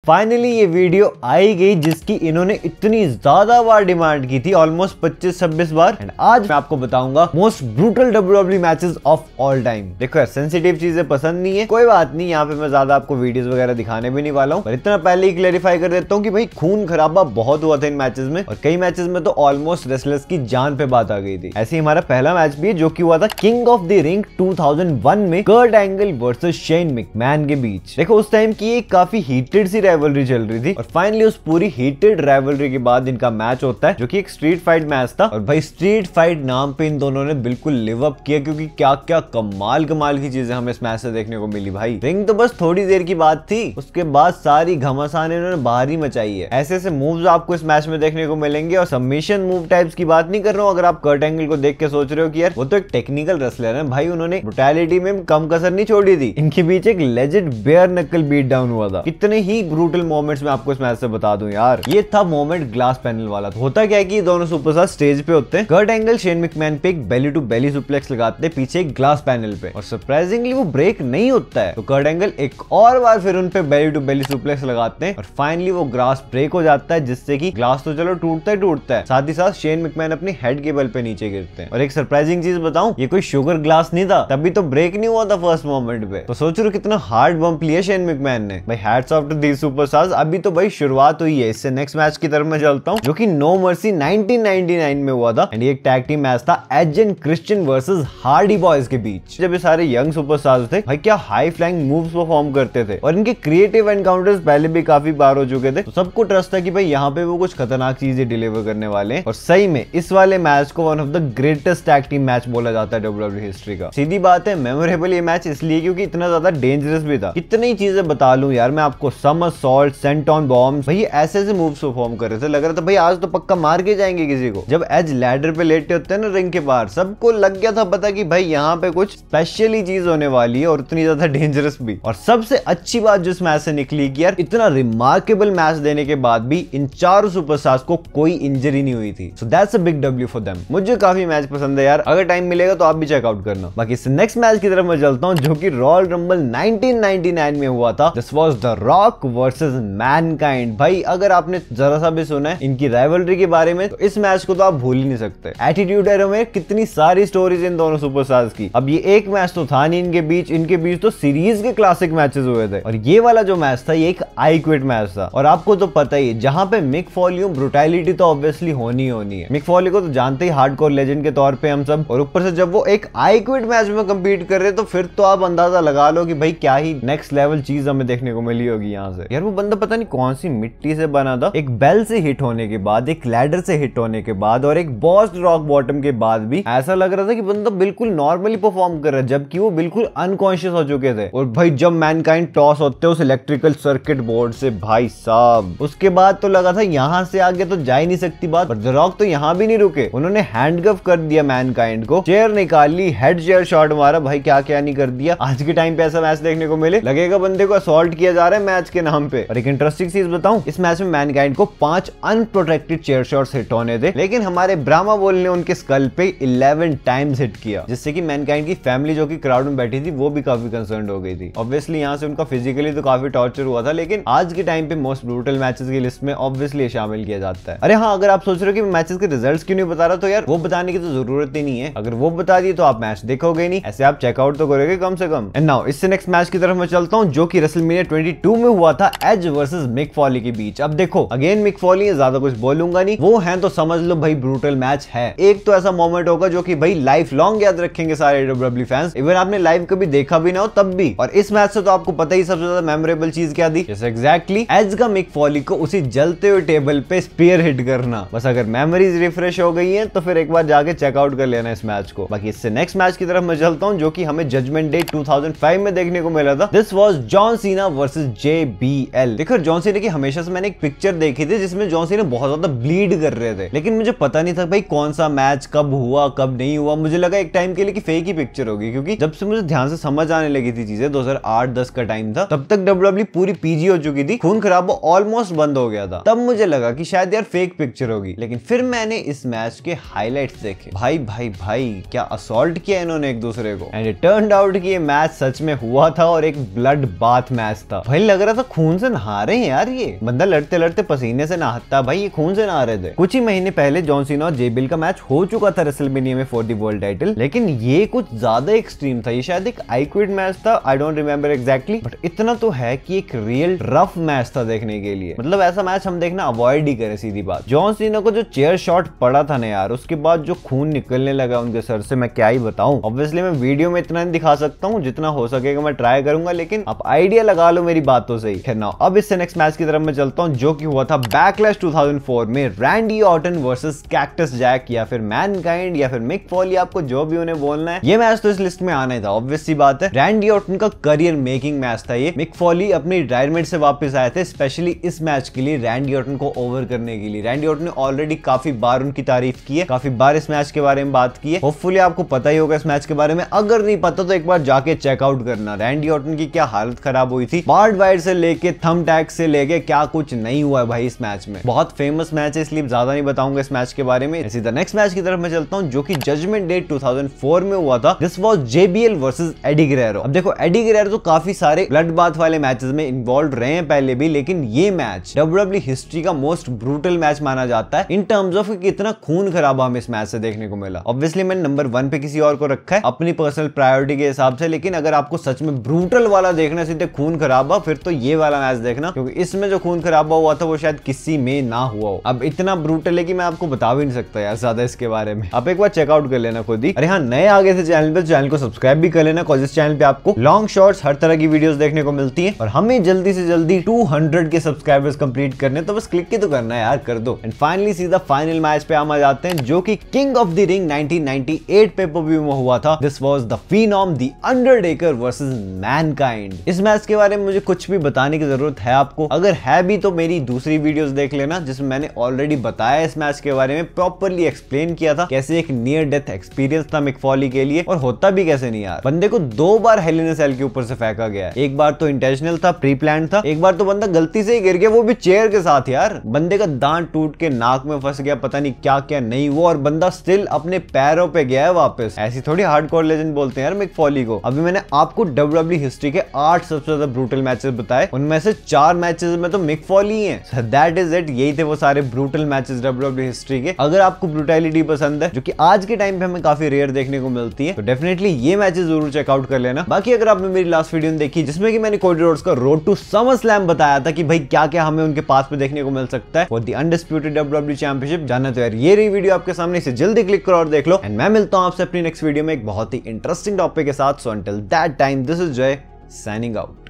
Finally ये video आई गई जिसकी इन्होंने इतनी ज्यादा बार डिमांड की थी, ऑलमोस्ट 25-26 बार। एंड आज मैं आपको बताऊंगा most brutal WWE matches of all time. देखो यार, सेंसिटिव चीजें पसंद नहीं है, कोई बात नहीं, यहाँ पे मैं ज्यादा आपको वीडियोस वगैरह दिखाने भी नहीं वाला हूँ, पर इतना पहले ही क्लेरिफाई कर देता हूँ कि भाई खून खराबा बहुत हुआ था इन मैचेस में, और कई मैचेस में तो ऑलमोस्ट रेसलर्स की जान पे बात आ गई थी। ऐसे ही हमारा पहला मैच भी है जो कि हुआ था किंग ऑफ द रिंग 2001 में Kurt Angle versus Shane McMahon के बीच। देखो उस टाइम की एक काफी हीटेड सी राइवलरी चल रही थी, और फाइनली उस पूरी हीटेड राइवलरी के बाद इनका मैच होता है जो कि एक स्ट्रीट फाइट मैच था। और भाई स्ट्रीट फाइट नाम पे इन दोनों ने बिल्कुल लिव अप किया, क्योंकि क्या क्या कमाल की चीजें हमें इस मैच से देखने को मिली। भाई रिंग तो बस थोड़ी देर की बात थी, उसके बाद सारी घमासान इन्होंने बाहर ही मचाई है। ऐसे ऐसे मूव्स आपको इस मैच में देखने को मिलेंगे, और सबमिशन मूव टाइप्स की बात नहीं कर रहा हूँ। अगर आप कर्ट एंगल को देख के सोच रहे हो कि यार वो तो एक टेक्निकल रेसलर है, भाई उन्होंने ब्रूटैलिटी में कम कसर नहीं छोड़ी थी। इनके बीच एक लेजेंड बेयर नकल बीट डाउन हुआ था। कितने ही ब्रूटल मोमेंट्स में आपको इस मैच से बता दूं यार। ये था मोमेंट ग्लास पैनल वाला। तो होता क्या है कि दोनों सुपरस्टार स्टेज पे होते हैं, कर्ट एंगल शेन मैकमैन पे एक बेली टू बेली सुप्लेक्स लगाते हैं पीछे एक ग्लास पैनल पे, और सरप्राइजिंगली वो ब्रेक नहीं होता है। तो कर्ट एंगल एक और बार फिर उन पे बेली टू बेली सुप्लेक्स लगाते हैं, और फाइनली वो ग्लास ब्रेक हो जाता है, जिससे कि ग्लास तो चलो टूटता है, साथ ही साथ शेन मैकमैन अपनी हेड के बल पे नीचे गिरते हैं। और एक सरप्राइजिंग चीज बताऊं, ये कोई शुगर ग्लास नहीं था, तभी तो ब्रेक नहीं हुआ था फर्स्ट मोमेंट पे। तो सोच रहे कितना हार्ड बम्प लिया शेन मैकमैन ने। भाई hats off to these superstars. अभी तो भाई शुरुआत हुई है, इससे नेक्स्ट मैच की तरफ मैं चलता हूं जो कि नो मर्सी 1999 में हुआ था। एंड ये एक टैग टीम मैच था Edge and Christian versus Hardy Boyz के बीच। जब ये सारे यंग सुपरस्टार्स थे, भाई क्या हाई फ्लाइंग मूव्स परफॉर्म करते थे, और इनके क्रिएटिव एनकाउंटर्स पहले भी काफी बार हो चुके थे। तो सबको ट्रस्ट था कि भाई यहाँ पे वो कुछ खतरनाक चीजें डिलीवर करने वाले हैं। और सही में इस वाले मैच को one of the greatest tag team match बोला जाता है WWE हिस्ट्री का। सीधी बात है, मेमोरेबल ये मैच इसलिए क्योंकि इतना ज्यादा डेंजरस भी था। कितनी चीजें बता लूं यार मैं आपको, समरसॉल्ट, सेंटॉन बॉम्ब्स, भाई ऐसे ऐसे मूव्स परफॉर्म कर रहे थे, लग रहा था भाई आज तो पक्का मार के जाएंगे किसी को। जब एज लैडर पे लेटे होते हैं ना रिंग के बाहर, सबको लग गया था पता कि भाई यहाँ पे कुछ स्पेशली चीज होने वाली है, और उतनी ज्यादा डेंजरस भी। और सबसे अच्छी बात जो इस मैच से निकली कि यार इतना रिमार्केबल मैच देने के बाद भी इन चारों सुपरस्टार्स को कोई इंजरी नहीं हुई थी। So that's a big W for them. मुझे काफी मैच पसंद है यार, अगर टाइम मिलेगा तो आप भी चेकआउट करना। बाकी इस नेक्स्ट मैच की तरफ मैं चलता हूँ जो कि रॉयल रंबल 1999 में हुआ था। This was the rock versus Mankind. भाई अगर आपने जरा सा भी सुना है इनकी राइवलरी के बारे में, तो इस मैच को तो आप भूल ही नहीं सकते। एटीट्यूड एरा में कितनी सारी स्टोरीज इन दोनों सुपरस्टार्स की। अब ये एक मैच तो था नहीं इनके बीच तो सीरीज के क्लासिक मैचेस हुए थे, और ये वाला जो मैच था ये एक आई क्विट मैच था। और आपको तो पता ही है, जहां पे मिक फॉली ब्रूटैलिटी तो ऑब्वियसली होनी है। मिक फॉली को तो जानते ही हार्डकोर लेजेंड के तौर पे हम सब, और ऊपर से जब वो एक आई क्विट मैच में कंपीट कर रहे, तो फिर तो आप अंदाजा लगा लो कि भाई क्या ही नेक्स्ट लेवल चीज हमें देखने को मिली होगी यहाँ से। यार वो बंदा पता नहीं कौन सी मिट्टी से बना था, एक बेल से हिट होने के बाद, एक लैडर से हिट होने के बाद, और एक बॉस्ड रॉक बॉटम के बाद भी ऐसा लग रहा था कि बंदा बिल्कुल नॉर्मली परफॉर्म कर रहा है, जबकि वो बिल्कुल अनकॉन्शियस हो चुके थे। और भाई जब मैनकाइंड टॉस होते उस इलेक्ट्रिकल सर्किट बोर्ड से, भाई साहब उसके बाद तो लगा था यहाँ से आगे तो जा ही नहीं सकती बात। पर द रॉक तो यहाँ भी नहीं रुके, उन्होंने हैंडकफ कर दिया मैनकाइंड को, चेयर निकाल ली, हेड चेयर शॉट मारा, भाई क्या क्या नहीं कर दिया। आज के टाइम पे ऐसा मैच देखने को मिले, लगेगा बंदे को असॉल्ट किया जा रहा है मैच के नाम पे। और एक इंटरेस्टिंग चीज बताऊं, इस मैच में मैनकाइंड को 5 अनप्रोटेक्टेड चेयर शॉट्स हिट होने थे, लेकिन हमारे ब्राह्मा बोल ने उनके स्कल पे 11 टाइम्स हिट किया, जिससे कि मैनकाइंड की फैमिली जो कि क्राउड में बैठी थी वो भी काफी कंसर्न हो गई थी। ऑब्वियसली यहाँ से उनका फिजिकली तो काफी टॉर्चर हुआ था, लेकिन आज के टाइम पे मोस्ट ब्रूटल मैचेस की लिस्ट में ऑब्वियसली शामिल किया जाता है। अरे हाँ, अगर आप सोच रहे हो कि मैचेस के रिजल्ट्स क्यों नहीं बता रहा, तो यार वो बताने की तो जरूरत ही नहीं है। अगर वो बता दिए तो आप मैच देखोगे नहीं, ऐसे आप चेकआउट तो करोगे कम से कम। एंड नाउ इससे नेक्स्ट मैच की तरफ मैं चलता हूं जो कि रेसलमेनिया 22 में हुआ था एज वर्सेस मिक फॉली के बीच। अब देखो अगेन मिक फॉली है, ज्यादा कुछ बोलूंगा नहीं, वो हैं तो समझ लो भाई ब्रूटल मैच है। एक तो ऐसा मोमेंट होगा जो कि भाई लाइफ लॉन्ग याद रखेंगे सारे WWE फैंस, इवन आपने लाइव कभी देखा भी ना हो तब भी। और इस मैच से तो आपको पता ही सबसे ज्यादा मेमोरेबल चीज क्या थी, एग्जैक्टली एज का मिक फॉली को उसी जलते हुए टेबल पे स्पीयर हिट करना। बस अगर मेमोरीज रिफ्रेश हो गई हैं तो फिर एक बार जाके चेकआउट कर लेना इस मैच को। बाकी इससे नेक्स्ट मैच की तरफ मैं चलता हूं जो कि हमें जजमेंट डे 2005 में देखने को मिला था। This was John Cena versus JBL। देखो जॉन सीना की हमेशा से मैंने एक पिक्चर देखी थी जिसमें जॉन सीना बहुत ज्यादा ब्लीड कर रहे थे, लेकिन मुझे पता नहीं था भाई कौन सा मैच कब हुआ कब नहीं हुआ। मुझे लगा एक टाइम के लिए कि फेक ही पिक्चर होगी, क्योंकि जब से मुझे ध्यान से समझ आने लगी थी चीजें, 2008-10 का टाइम था, तब तक WWE पूरी PG हो चुकी थी, खून खराबा ऑलमोस्ट बंद हो गया था। तब मुझे लगा कि शायद यार फेक पिक्चर होगी, लेकिन फिर मैंने इस मैच के हाइलाइट्स देखे। भाई भाई भाई क्या असॉल्ट किया इन्होंने एक दूसरे को। एंड इट टर्न्ड आउट कि ये मैच सच में हुआ था और एक ब्लड बाथ मैच था। भाई लग रहा था खून से नहा रहे हैं यार। ये बंदा लड़ते लड़ते पसीने से नहाता भाई, ये खून से नहा रहे थे। कुछ ही महीने पहले जॉन सीना और जेबीएल का मैच हो चुका था रेसलमेनिया में फॉर द वर्ल्ड टाइटल, लेकिन ये कुछ ज्यादा एक्सट्रीम था। ये शायद एक आई क्विट मैच था, I don't remember exactly, but इतना तो है कि एक रियल रफ मैच था देखने के लिए। मतलब ऐसा मैच हम देखना अवॉइड ही करें, सीधी बात। जॉन सीना को जो चेयर शॉट पड़ा था ना यार, उसके बाद जो खून निकलने लगा उनके सर से, मैं क्या ही बताऊं। ऑब्वियसली मैं वीडियो में इतना नहीं दिखा सकता हूँ, जितना हो सकेगा मैं ट्राई करूंगा, लेकिन आप आइडिया लगा लो मेरी बातों से ही। ना अब इससे नेक्स्ट मैच की तरफ मैं चलता हूं, जो कि हुआ था बैकलैश 2004 में Randy Orton versus Cactus Jack, या फिर मैनकाइंड, या फिर मिक फॉली, आपको जो भी उन्हें बोलना है। ये मैच तो इस लिस्ट में आना ही था, ऑब्वियस सी बात है। रैंडी ऑर्टन का करियर मेकिंग मैच था ये। मिक फॉली अपनी रिटायरमेंट से वापस आए थे स्पेशली इस मैच के लिए, रैंडी ऑर्टन को ओवर करने के लिए। रैंडी ऑर्टन ने ऑलरेडी काफी बार उनकी तारीफ की है, काफी बार इस मैच के बारे में बात की है। होपफुली आपको पता ही होगा इस मैच के बारे में, अगर नहीं पता तो एक बार जाके चेकआउट करना। रैंडी ऑर्टन की क्या हालत खराब हुई थी, बार्ड वायर से लेके थंब टैग से लेके क्या कुछ नहीं हुआ है भाई इस मैच में। बहुत फेमस मैच है, इसलिए ज्यादा नहीं बताऊंगा इस मैच के बारे में। सीधा नेक्स्ट मैच की तरफ मैं चलता हूं, जो कि जजमेंट डे 2004 में हुआ था। This was JBL versus Eddie Guerrero. अब देखो एडी गुerrero तो काफी सारे ब्लड बाथ वाले मैचेस में इन्वॉल्व रहे हैं पहले भी, लेकिन ये मैच डब्ल्यूडब्ल्यूई हिस्ट्री का मोस्ट ब्रूटल मैच माना जाता है इन टर्म्स ऑफ कितना खून खराबा हमें इस मैच से देखने को मिला। ऑब्वियसली मैंने नंबर 1 पे किसी और को रखा है अपनी पर्सनल प्रायोरिटी के हिसाब से, लेकिन अगर आपको सच में ब्रूटल वाला देखना, सीधे खून खराबा, फिर तो ये वाला मैच देखना, क्योंकि इसमें जो खून खराबा हुआ था वो शायद किसी में ना हुआ हो। अब इतना ब्रूटल है कि मैं आपको बता भी नहीं सकता यार ज्यादा इसके बारे में, आप एक बार चेकआउट कर लेना खुद ही। अरे हाँ, नए आगे से चैनल पे, चैनल को सब्सक्राइब भी कर लेना, इस चैनल पे आपको लॉन्ग शॉर्ट्स हर तरह की वीडियोस देखने को मिलती है। और हमें जल्दी से जल्दी 200 के सब्सक्राइबर्स कंप्लीट करने, तो बस क्लिक ही तो करना है यार, कर दो। एंड फाइनली सीधा फाइनल मैच पे हम आ जाते हैं, जो कि किंग ऑफ द रिंग 1998 पे पेपर-व्यू में हुआ था। This was the phenom the Undertaker versus Mankind. इस मैच के बारे में मुझे कुछ भी बताने की जरूरत है आपको? अगर है भी तो मेरी दूसरी वीडियोस देख लेना, जिसमें मैंने ऑलरेडी बताया इस मैच के बारे में, प्रॉपर्ली एक्सप्लेन किया था कैसे एक नियर डेथ एक्सपीरियंस था मिक फॉली के लिए, और होता भी कैसे नहीं यार। बंदे को 2 बार हेल इन अ सेल के ऊपर से फेंका गया, एक बार तो इंटेंशनल था, प्री प्लान था, एक बार तो बंदा गलती से ही गिर गया, वो भी चेयर के साथ यार। बंदे का दांत टूट के नाक में फंस गया, पता नहीं क्या क्या नहीं वो, और बंदा स्टिल अपने पैरों पे गया है वापस। ऐसी थोड़ी हार्डकोर लेजेंड बोलते हैं यार मिक फॉली को। अभी मैंने आपको डब्ल्यूडब्ल्यूई हिस्ट्री के 8 सबसे ज्यादा ब्रूटल मैचेस बताए, उनमें से 4 मैचेस में तो मिक फॉली है। दैट इज इट, यही थे वो सारे ब्रूटल मैचेस डब्ल्यूडब्ल्यूई हिस्ट्री के। अगर आपको ब्रूटैलिटी पसंद है, जो कि आज के टाइम पे हमें काफी रेयर देखने को मिलती है, तो डेफिनेटली ये मैचेस जरूर चेकआउट कर लेना। बाकी अगर आपने मेरी लास्ट वीडियो देखी, जिसमें कि मैंने कोडी रोड्स का रोड टू समर स्लैम बताया था कि भाई क्या क्या हमें उनके पास में देखने को मिल सकता है for the undisputed WWE championship, जानना तो यार ये रही वीडियो आपके सामने, इसे जल्दी क्लिक करो और देख लो। एंड मैं मिलता हूं आपसे अपनी नेक्स्ट वीडियो में एक बहुत ही इंटरेस्टिंग टॉपिक के साथ। So until that time, this is जय साइनिंग आउट।